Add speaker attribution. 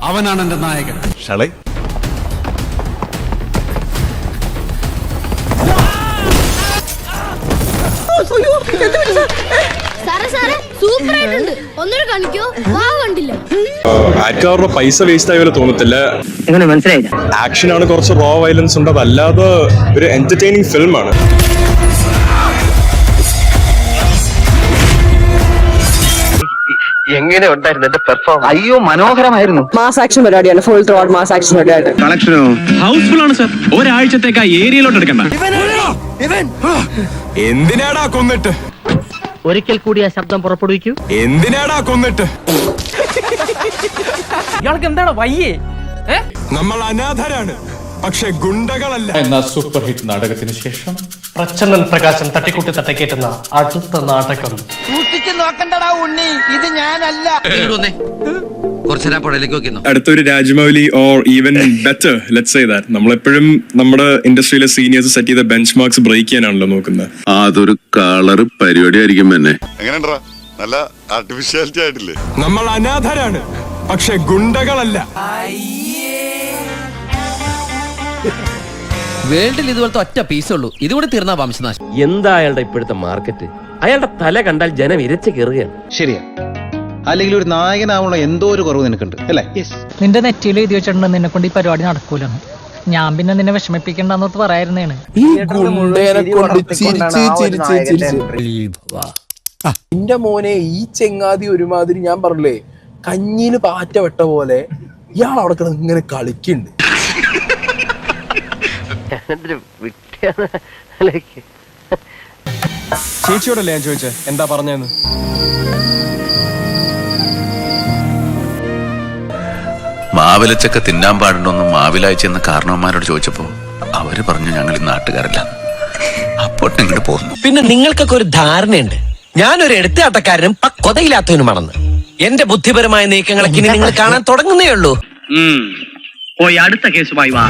Speaker 1: അവനാണ് എന്റെ നായകൻ.
Speaker 2: ഷളേ
Speaker 3: ആക്ടറുടെ പൈസ വേസ്റ്റ് ആയ പോലെ തോന്നത്തില്ല. ആക്ഷൻ ആണ്, കുറച്ച് റോ വയലൻസ് ഉണ്ട്. അതല്ലാതെ ഒരു എന്റർടൈനിങ് ഫിലിമാണ്.
Speaker 4: എങ്ങനെ ഉണ്ടായിരുന്നു എന്റെ പെർഫോമൻസ്? അയ്യോ മനോഹരമായിരുന്നു.
Speaker 5: മാസ് ആക്ഷൻ പരിപാടിയാണ്, ഫുൾ ത്രോട്ട് മാസ് ആക്ഷൻ പരിപാടി.
Speaker 6: കളക്ഷനോ ഹൗസ്ഫുൾ ആണ് സർ. ഒരാഴ്ചത്തേക്ക് ഏരിയയിലോട്ട് എടുക്കണ്ട.
Speaker 3: എന്തിനാടാ കൊന്നിട്ട്?
Speaker 4: ഒരിക്കൽ കൂടി ആ ശബ്ദം പുറപ്പെടുവിക്കൂ.
Speaker 3: എന്തിനാടാ കൊന്നിട്ട്?
Speaker 4: ഇയാൾക്ക് എന്താണ് വയ്യേ?
Speaker 3: നമ്മൾ അനാഥരാണ്, പക്ഷെ ഗുണ്ടകളല്ല
Speaker 1: എന്ന സൂപ്പർ ഹിറ്റ് നാടകത്തിന് ശേഷം
Speaker 4: പ്രച്ഛന്നൻ പ്രകാശം തട്ടിക്കൂട്ടി തട്ടക്കേറ്റുന്ന അടുത്ത നാടകം.
Speaker 3: അടുത്തൊരു Rajamouli or even better let's say that. നമ്മളെപ്പോഴും നമ്മുടെ ഇൻഡസ്ട്രിയിലെ സീനിയേഴ്സ് സെറ്റ് ചെയ്ത ബെഞ്ച് മാർക്സ് ബ്രേക്ക് ചെയ്യാനാണല്ലോ നോക്കുന്നത്.
Speaker 2: അതൊരു കളർ പരിപാടി ആയിരിക്കും തന്നെ.
Speaker 7: എങ്ങനെയുണ്ടാ? നല്ല ആർട്ടിഫിഷ്യാലിറ്റി ആയിട്ടില്ലേ?
Speaker 3: നമ്മൾ അനാഥരാണ്, പക്ഷെ ഗുണ്ടകളല്ല.
Speaker 8: വേൾഡിൽ ഇതുപോലത്തെ ഒറ്റ പീസേ ഉള്ളൂ. ഇതുകൂടി തീർന്നാ വംശനാശം.
Speaker 4: എന്താ അയാളുടെ ഇപ്പോഴത്തെ മാർക്കറ്റ്? അയാളുടെ തല കണ്ടാൽ ജനം ഇരച്ചു കയറുകയാണ്.
Speaker 6: ശരിയാ, അല്ലെങ്കിൽ ഒരു നായകനാവുള്ള എന്തോ ഒരു കുറവ് നിനക്കുണ്ട് അല്ലേ?
Speaker 9: നിന്റെ നെറ്റിയിൽ എഴുതി വെച്ചിട്ടുണ്ട് നിന്നെ കൊണ്ട് ഈ പരിപാടി നടക്കൂലെന്ന്. ഞാൻ പിന്നെ നിന്നെ വിഷമിപ്പിക്കണ്ടെന്നോട്ട് പറയായിരുന്നേണ്.
Speaker 10: എന്റെ മോനെ, ഈ ചെങ്ങാതി ഒരുമാതിരി ഞാൻ പറഞ്ഞില്ലേ കഞ്ഞിയില് പാറ്റ വെട്ട പോലെ ഇയാൾ അവിടെ കിടന്ന് ഇങ്ങനെ കളിക്കുന്നുണ്ട്.
Speaker 3: ചേച്ചിയോടല്ലേ ഞാൻ ചോദിച്ചേ എന്താ പറഞ്ഞെന്ന്?
Speaker 2: മാവിലച്ചക്ക തിന്നാൻ പാടുണ്ടോന്നും മാവിലാഴ്ചയെന്ന് കാരണവന്മാരോട് ചോദിച്ചപ്പോ അവര് പറഞ്ഞു ഞങ്ങൾ ഈ നാട്ടുകാരല്ല. അപ്പോട്ട് ഇങ്ങോട്ട് പോന്നു.
Speaker 8: പിന്നെ നിങ്ങൾക്കൊക്കെ ഒരു ധാരണയുണ്ട് ഞാനൊരു എടുത്തുകാട്ടക്കാരനും പക്വതയില്ലാത്തവനുമാണെന്ന്. എന്റെ ബുദ്ധിപരമായ നീക്കങ്ങളൊക്കെ ഇനി നിങ്ങൾ കാണാൻ തുടങ്ങുന്നേ ഉള്ളൂ.
Speaker 4: പോയി അടുത്ത കേസുമായി വാ.